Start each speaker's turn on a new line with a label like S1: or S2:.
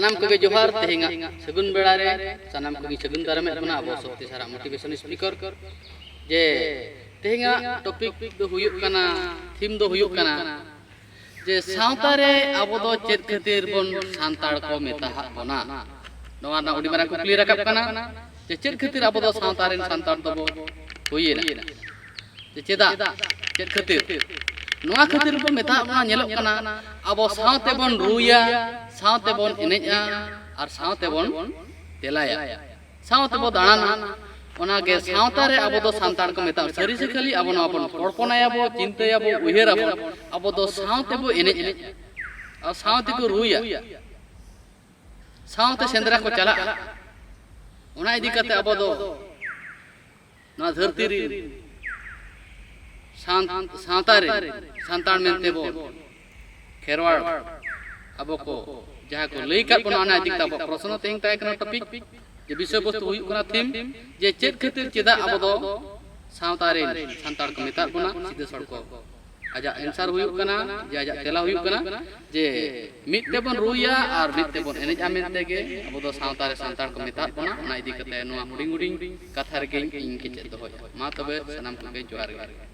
S1: सानाम को जोहार तेहेंगा सगुन बेड़ा रे सानाम को सगुन दाराम बना अब शक्ति सारा मोटिवेशन स्पीकर जे तेहेंगा टॉपिक दो हुयुक कना थीम दो हुयुक कना जे सावता रे अब दो चेत खातिर बन सांताड़ को मेता बना नवा ना उडी मारा कुकली रकाब कना जे चेत खातिर अब दो सावता रे सांताड़ दो हुयेना जे चेदा चेत खातिर नवा खातिर बन मेता बना नेलोक कना अब सावते बन रुया सावते बन एनेजा और सावते बन तेलाया सावते बन दाणाना ओनागे सावता रे अब दो सांताड़ को मेता सरी से खाली अब ना बन कल्पनाया बो चिंताया बो उहेरा बो अब दो सावते बो एने और सावते को रुया सावते सेंद्रा को चला ओना इदी कते अब दो ना धरती रे सावता रे सांताड़ मेनते बो खेरवाड़ अब को जहाँ को लई का बना ना दिखता बो प्रश्न तेंग ताय कना टॉपिक जे विषय वस्तु हुई कना थीम जे चेत खातिर चेदा अब दो सावता रे सांताड़ को मेता बना सीधे सड़को आजा आंसर हुई कना जे आजा तेला हुई कना जे मिते बन रुया और मिते बन एनेजा मेनते के अब दो सावता रे सांताड़ को मेता बना ना इदी कते नुआ हुडिंग हुडिंग कथा रे के इन के चेत होय मा तबे सनाम को जोहार